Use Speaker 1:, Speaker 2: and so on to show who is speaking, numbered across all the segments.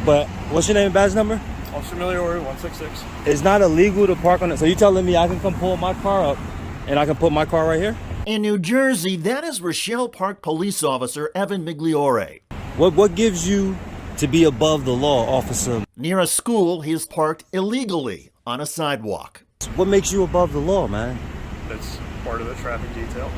Speaker 1: But what's your name and badge number?
Speaker 2: Officer Retaliatory 166.
Speaker 1: It's not illegal to park on it. So you telling me I can come pull my car up and I can put my car right here?
Speaker 3: In New Jersey, that is Rochelle Park police officer Evan Migliore.
Speaker 1: What gives you to be above the law, officer?
Speaker 3: Near a school, he is parked illegally on a sidewalk.
Speaker 1: What makes you above the law, man?
Speaker 2: That's part of the traffic detail.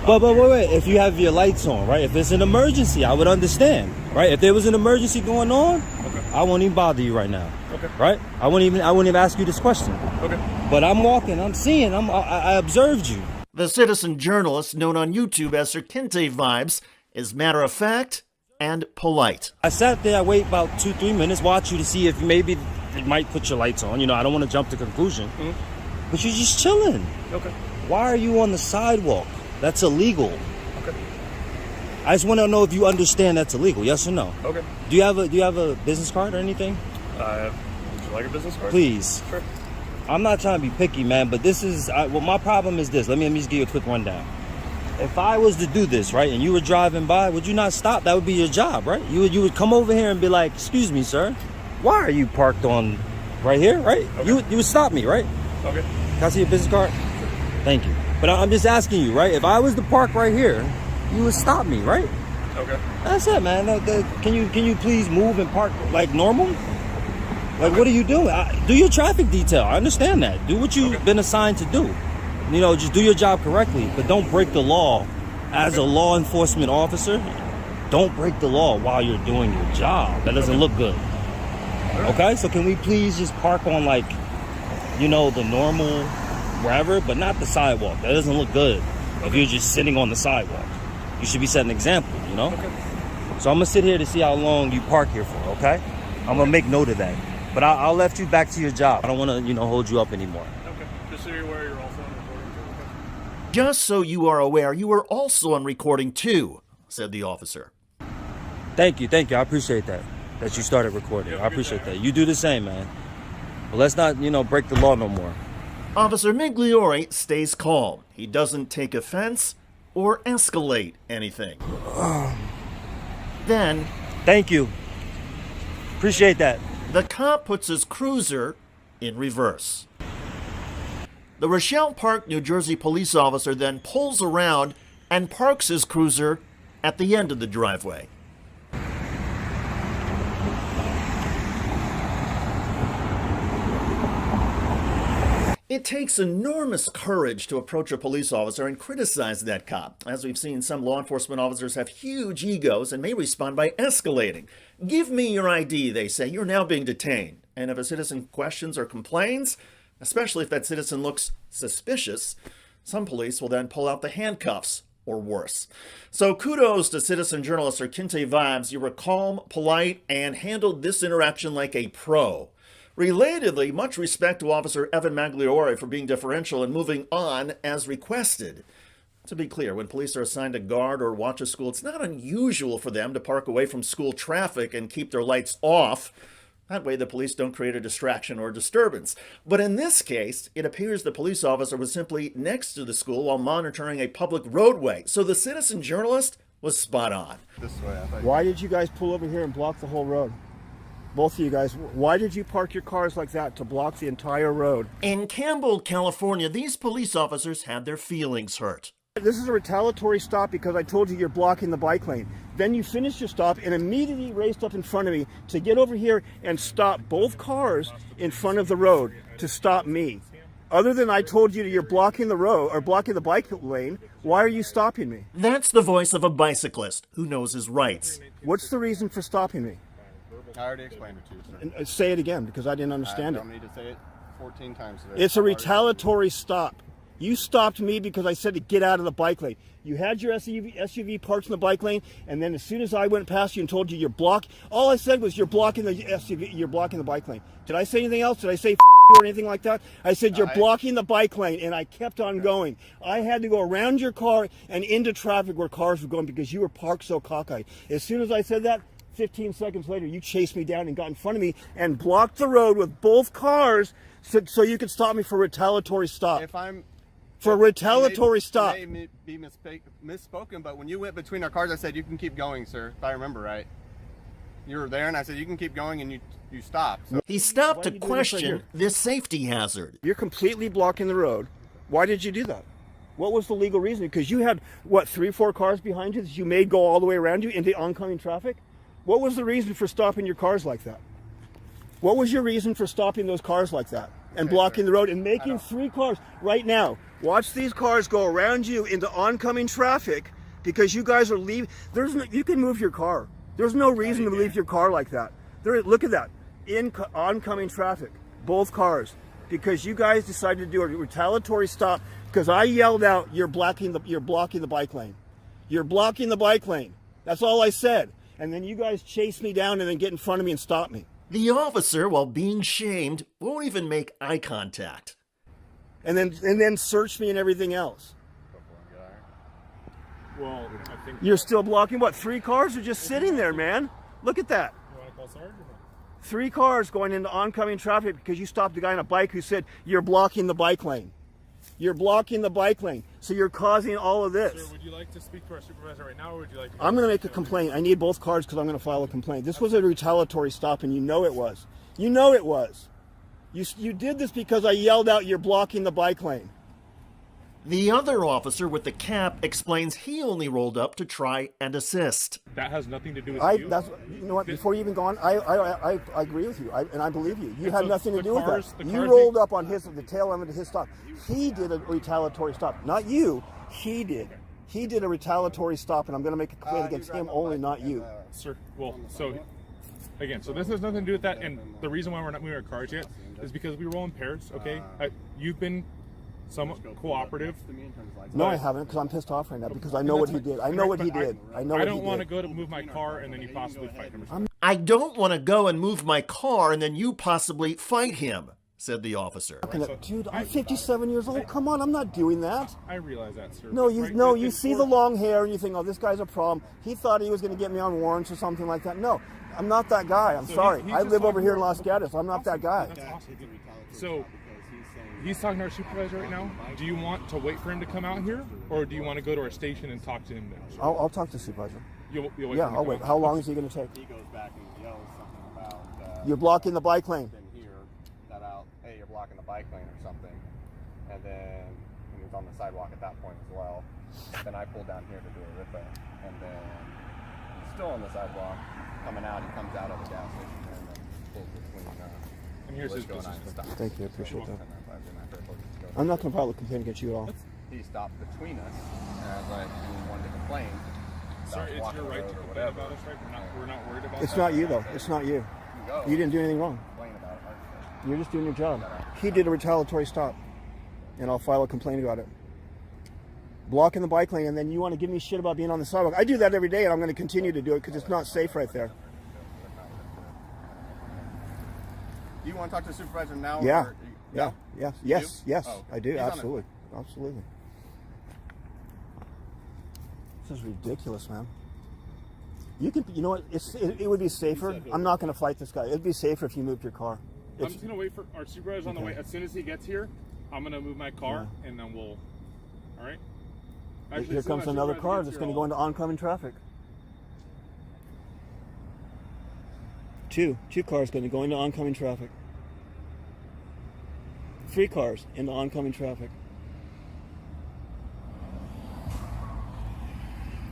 Speaker 1: But wait. If you have your lights on, right? If it's an emergency, I would understand, right? If there was an emergency going on,
Speaker 2: Okay.
Speaker 1: I won't even bother you right now.
Speaker 2: Okay.
Speaker 1: Right? I wouldn't even ask you this question.
Speaker 2: Okay.
Speaker 1: But I'm walking, I'm seeing, I observed you.
Speaker 3: The citizen journalist, known on YouTube as Sir Kinte Vibes, is matter of fact and polite.
Speaker 1: I sat there, I wait about 2-3 minutes, watch you to see if maybe it might put your lights on. You know, I don't want to jump to conclusion.
Speaker 2: Mm-hmm.
Speaker 1: But you're just chilling.
Speaker 2: Okay.
Speaker 1: Why are you on the sidewalk? That's illegal.
Speaker 2: Okay.
Speaker 1: I just want to know if you understand that's illegal. Yes or no?
Speaker 2: Okay.
Speaker 1: Do you have a business card or anything?
Speaker 2: Would you like a business card?
Speaker 1: Please.
Speaker 2: Sure.
Speaker 1: I'm not trying to be picky, man, but this is well, my problem is this. Let me just give you a quick rundown. If I was to do this, right, and you were driving by, would you not stop? That would be your job, right? You would come over here and be like, "Excuse me, sir, why are you parked on right here?" Right?
Speaker 2: Okay.
Speaker 1: You would stop me, right?
Speaker 2: Okay.
Speaker 1: Can I see your business card? Thank you. But I'm just asking you, right? If I was to park right here, you would stop me, right?
Speaker 2: Okay.
Speaker 1: That's it, man. Can you please move and park like normal? Like, what are you doing? Do your traffic detail. I understand that. Do what you've been assigned to do. You know, just do your job correctly, but don't break the law. As a law enforcement officer, don't break the law while you're doing your job. That doesn't look good. Okay? So can we please just park on, like, you know, the normal wherever, but not the sidewalk. That doesn't look good if you're just sitting on the sidewalk. You should be setting an example, you know?
Speaker 2: Okay.
Speaker 1: So I'm going to sit here to see how long you park here for, okay? I'm going to make note of that. But I'll let you back to your job. I don't want to, you know, hold you up anymore.
Speaker 2: Okay. Just so you're aware, you're also on recording too. Okay.
Speaker 3: Just so you are aware, you are also on recording too, said the officer.
Speaker 1: Thank you. I appreciate that you started recording. I appreciate that. You do the same, man. But let's not, you know, break the law no more.
Speaker 3: Officer Migliore stays calm. He doesn't take offense or escalate anything. Then,
Speaker 1: Thank you. Appreciate that.
Speaker 3: the cop puts his cruiser in reverse. The Rochelle Park, New Jersey police officer then pulls around and parks his cruiser at the end of the driveway. It takes enormous courage to approach a police officer and criticize that cop. As we've seen, some law enforcement officers have huge egos and may respond by escalating. "Give me your ID," they say. "You're now being detained." And if a citizen questions or complains, especially if that citizen looks suspicious, some police will then pull out the handcuffs or worse. So kudos to citizen journalist Sir Kinte Vibes. You were calm, polite, and handled this interaction like a pro. Relatedly, much respect to Officer Evan Migliore for being deferential and moving on as requested. To be clear, when police are assigned to guard or watch a school, it's not unusual for them to park away from school traffic and keep their lights off. That way the police don't create a distraction or disturbance. But in this case, it appears the police officer was simply next to the school while monitoring a public roadway. So the citizen journalist was spot on.
Speaker 2: This way, I thought.
Speaker 4: Why did you guys pull over here and block the whole road? Both of you guys, why did you park your cars like that to block the entire road?
Speaker 3: In Campbell, California, these police officers had their feelings hurt.
Speaker 4: This is a retaliatory stop because I told you you're blocking the bike lane. Then you finished your stop and immediately raced up in front of me to get over here and stop both cars in front of the road to stop me. Other than I told you you're blocking the road or blocking the bike lane, why are you stopping me?
Speaker 3: That's the voice of a bicyclist who knows his rights.
Speaker 4: What's the reason for stopping me?
Speaker 2: I already explained it to you, sir.
Speaker 4: And, say it again because I didn't understand
Speaker 2: I
Speaker 4: it.
Speaker 2: don't need to say it 14 times today.
Speaker 4: It's a retaliatory stop. You stopped me because I said to get out of the bike lane. You had your SUV parked in the bike lane, and then as soon as I went past you and told you you're blocking, all I said was you're blocking the SUV, you're blocking the bike lane. Did I say anything else? Did I say you or anything like that? I said you're blocking the bike lane, and I kept on going. I had to go around your car and into traffic where cars were going because you were parked so cockeyed. As soon as I said that, 15 seconds later, you chased me down and got in front of me and blocked the road with both cars so you could stop me for a retaliatory stop.
Speaker 2: If I'm...
Speaker 4: For a retaliatory stop.
Speaker 2: It may be misspoken, but when you went between our cars, I said, "You can keep going, sir," if I remember right.
Speaker 5: You were there, and I said you can keep going, and you stopped. So
Speaker 3: He stopped
Speaker 4: Why
Speaker 3: to
Speaker 4: are you doing this right
Speaker 3: question
Speaker 4: here?
Speaker 3: this safety hazard.
Speaker 4: You're completely blocking the road. Why did you do that? What was the legal reason? Because you had, what, 3 or 4 cars behind you that you made go all the way around you into oncoming traffic? What was the reason for stopping your cars like that? What was your reason for stopping those cars like that and blocking the road and making 3 cars right now? Watch these cars go around you into oncoming traffic because you guys are leaving. You can move your car. There's no reason to leave your car like that. Look at that. Oncoming traffic, both cars, because you guys decided to do a retaliatory stop because I yelled out, you're blocking the bike lane. You're blocking the bike lane. That's all I said. And then you guys chase me down and then get in front of me and stop me.
Speaker 3: The officer, while being shamed, won't even make eye contact.
Speaker 4: And then search me and everything else.
Speaker 2: Well, I think.
Speaker 4: You're still blocking what? 3 cars are just sitting there, man. Look at that.
Speaker 2: You want to call Sarge?
Speaker 4: 3 cars going into oncoming traffic because you stopped a guy on a bike who said you're blocking the bike lane. You're blocking the bike lane. So you're causing all of this.
Speaker 2: Sir, would you like to speak to our supervisor right now, or would you like to...
Speaker 4: I'm going to make a complaint. I need both cars because I'm going to file a complaint. This was a retaliatory stop, and you know it was. You know it was. You did this because I yelled out, you're blocking the bike lane.
Speaker 3: The other officer with the cap explains he only rolled up to try and assist.
Speaker 2: That has nothing to do with you.
Speaker 4: You know what? Before you even go on, I agree with you, and I believe you. You had
Speaker 2: so
Speaker 4: nothing to
Speaker 2: the
Speaker 4: do with
Speaker 2: cars-
Speaker 4: that.
Speaker 2: the
Speaker 4: You
Speaker 2: cars
Speaker 4: rolled up on the tail end of his stop. He did a retaliatory stop, not you. He did. He did a retaliatory stop, and I'm going to make a complaint against him only, not you.
Speaker 2: Sir, well, so again, so this has nothing to do with that, and the reason why we're not moving our cars yet is because we roll in pairs. Okay, you've been somewhat cooperative.
Speaker 4: No, I haven't, because I'm pissed off right now because I know what he did. I know what he did. I know what he did.
Speaker 2: I don't want to go to move my car and then you possibly fight him.
Speaker 3: I don't want to go and move my car and then you possibly fight him, said the officer.
Speaker 4: Dude, I'm 57 years old. Come on, I'm not doing that.
Speaker 2: I realize that, sir.
Speaker 4: No,
Speaker 2: but right,
Speaker 4: you see the long hair and you think, oh, this guy's a problem. He thought he was going to get me on warrants or something like that. No, I'm not that guy. I'm sorry.
Speaker 2: he's
Speaker 4: I
Speaker 2: just
Speaker 4: live over
Speaker 2: talking
Speaker 4: here in
Speaker 2: about-
Speaker 4: Los Gatos. I'm not that guy.
Speaker 2: That's awesome. So he's talking to our supervisor right now. Do you want to wait for him to come out here, or do you want to go to our station and talk to him there? Sir?
Speaker 4: I'll talk to the supervisor.
Speaker 2: You'll wait
Speaker 4: Yeah,
Speaker 2: for him to
Speaker 4: I'll
Speaker 2: come
Speaker 4: wait.
Speaker 2: out?
Speaker 4: How long is he going to take?
Speaker 5: he goes back and yells something about.
Speaker 4: You're blocking the bike lane.
Speaker 5: Been here, that out. Hey, you're blocking the bike lane or something. And then he was on the sidewalk at that point as well. Then I pulled down here to do a ripper, and then he's still on the sidewalk. Coming out, he comes out of the gas station and then pulls between.
Speaker 2: And here's his
Speaker 5: Lisco and I
Speaker 2: business
Speaker 5: and stops.
Speaker 4: Thank you. I appreciate that.
Speaker 5: And then I was in after I told him to go.
Speaker 4: I'm not going to file a complaint against you at all.
Speaker 5: He stopped between us, and I was like, "You wanted to complain."
Speaker 2: Sir,
Speaker 5: about
Speaker 2: it's
Speaker 5: blocking
Speaker 2: your
Speaker 5: the
Speaker 2: right
Speaker 5: road
Speaker 2: to
Speaker 5: or
Speaker 2: complain
Speaker 5: whatever.
Speaker 2: about us, right? We're not worried about
Speaker 4: It's
Speaker 2: that.
Speaker 4: not you, though. It's not you.
Speaker 5: Go.
Speaker 4: You didn't do anything wrong.
Speaker 5: Complain about it. Like,
Speaker 4: You're just doing your job. He did a retaliatory stop, and I'll file a complaint about it. Blocking the bike lane, and then you want to give me shit about being on the sidewalk. I do that every day, and I'm going to continue to do it because it's not safe right there.
Speaker 5: Do you want to talk to the supervisor now?
Speaker 4: Yeah.
Speaker 5: Or,
Speaker 4: Yeah. Yeah. Yes.
Speaker 5: do?
Speaker 4: Yes.
Speaker 5: Oh, okay.
Speaker 4: I do.
Speaker 5: He's on it.
Speaker 4: Absolutely. Absolutely. This is ridiculous, man. You can. You know what? It would be safer. I'm not going to fight this guy. It'd be safer if you moved your car.
Speaker 2: I'm just gonna wait for our supervisor on the way. As soon as he gets here, I'm gonna move my car and then we'll. All right. Actually,
Speaker 4: Here
Speaker 2: as soon
Speaker 4: comes
Speaker 2: as our
Speaker 4: another
Speaker 2: supervisor
Speaker 4: car
Speaker 2: gets
Speaker 4: that's
Speaker 2: here,
Speaker 4: going to go into oncoming traffic. Two cars going to go into oncoming traffic. 3 cars into oncoming traffic.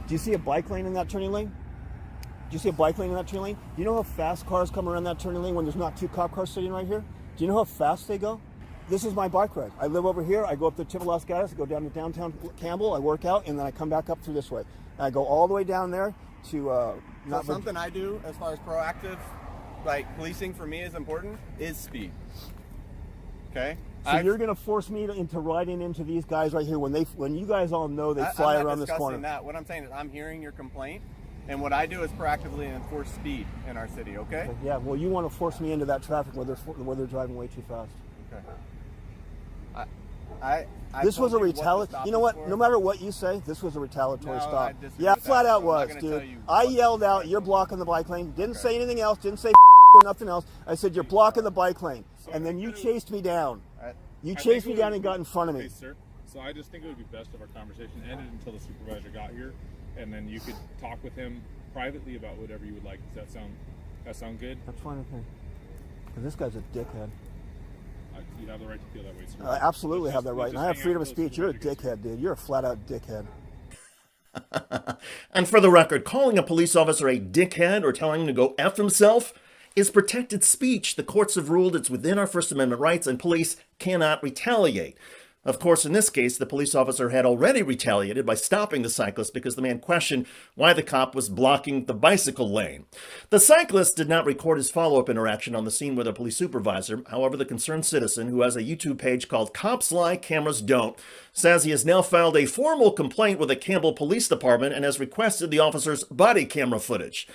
Speaker 4: Do you see a bike lane in that turning lane? Do you see a bike lane in that turning lane? Do you know how fast cars come around that turning lane when there's not 2 cop cars sitting right here? Do you know how fast they go? This is my bike ride. I live over here. I go up the tip of Los Gatos. I go down to downtown Campbell. I work out, and then I come back up through this way. And I go all the way down there to
Speaker 5: So something I do as far as proactive, like policing for me is important, is speed. Okay.
Speaker 4: So you're going to force me into riding into these guys right here when you guys all know they fly
Speaker 5: I'm not
Speaker 4: around this
Speaker 5: discussing
Speaker 4: corner.
Speaker 5: That. What I'm saying is I'm hearing your complaint, and what I do is proactively enforce speed in our city. Okay.
Speaker 4: Yeah, well, you want to force me into that traffic where they're driving way too fast.
Speaker 5: Okay. I
Speaker 4: This was a
Speaker 5: told you what to
Speaker 4: retaliatory.
Speaker 5: stop
Speaker 4: You know
Speaker 5: us
Speaker 4: what?
Speaker 5: for.
Speaker 4: No matter what you say, this was a retaliatory
Speaker 5: No, I
Speaker 4: stop.
Speaker 5: disagree
Speaker 4: Yeah,
Speaker 5: with
Speaker 4: flat
Speaker 5: that,
Speaker 4: out
Speaker 5: so I'm not
Speaker 4: was,
Speaker 5: gonna
Speaker 4: dude.
Speaker 5: tell you
Speaker 4: I
Speaker 5: what-
Speaker 4: yelled out, "You're blocking the bike lane." Didn't say anything else. Didn't say or nothing else. I said, "You're blocking the bike lane," and then you chased me down. You
Speaker 2: I
Speaker 4: chased
Speaker 2: think
Speaker 4: me
Speaker 2: it
Speaker 4: down
Speaker 2: would
Speaker 4: and
Speaker 2: be-
Speaker 4: got in front of
Speaker 2: Okay,
Speaker 4: me.
Speaker 2: sir. So I just think it would be best if our conversation ended until the supervisor got here, and then you could talk with him privately about whatever you would like. Does that sound That sound good?
Speaker 4: That's fine with me. 'Cause this guy's a dickhead.
Speaker 2: You have the right to feel that way, sir.
Speaker 4: I absolutely
Speaker 2: Let's
Speaker 4: have
Speaker 2: just-
Speaker 4: that right,
Speaker 2: let's
Speaker 4: and
Speaker 2: just
Speaker 4: I have
Speaker 2: hang
Speaker 4: freedom
Speaker 2: out
Speaker 4: of
Speaker 2: until
Speaker 4: speech. You're a
Speaker 2: supervisor gets
Speaker 4: dickhead, dude. You're a flat-out dickhead.
Speaker 3: And for the record, calling a police officer a dickhead or telling him to go F himself is protected speech. The courts have ruled it's within our First Amendment rights and police cannot retaliate. Of course, in this case, the police officer had already retaliated by stopping the cyclist because the man questioned why the cop was blocking the bicycle lane. The cyclist did not record his follow-up interaction on the scene with a police supervisor. However, the concerned citizen, who has a YouTube page called Cops Lie, Cameras Don't, says he has now filed a formal complaint with the Campbell Police Department and has requested the officer's body camera footage.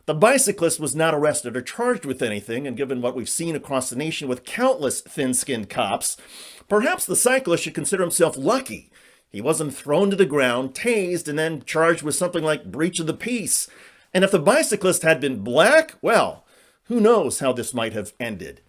Speaker 3: The bicyclist was not arrested or charged with anything, and given what we've seen across the nation with countless thin-skinned cops, perhaps the cyclist should consider himself lucky. He wasn't thrown to the ground, tased, and then charged with something like breach of the peace. And if the bicyclist had been black, well, who knows how this might have ended.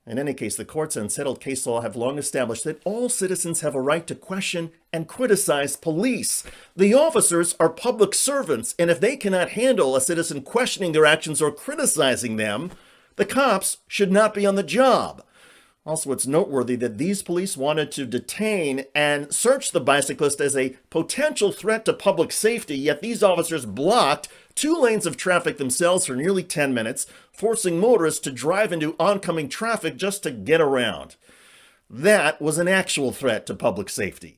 Speaker 3: In any case, the courts and settled case law have long established that all citizens have a right to question and criticize police. The officers are public servants, and if they cannot handle a citizen questioning their actions or criticizing them, the cops should not be on the job. Also, it's noteworthy that these police wanted to detain and search the bicyclist as a potential threat to public safety, yet these officers blocked 2 lanes of traffic themselves for nearly 10 minutes, forcing motorists to drive into oncoming traffic just to get around. That was an actual threat to public safety.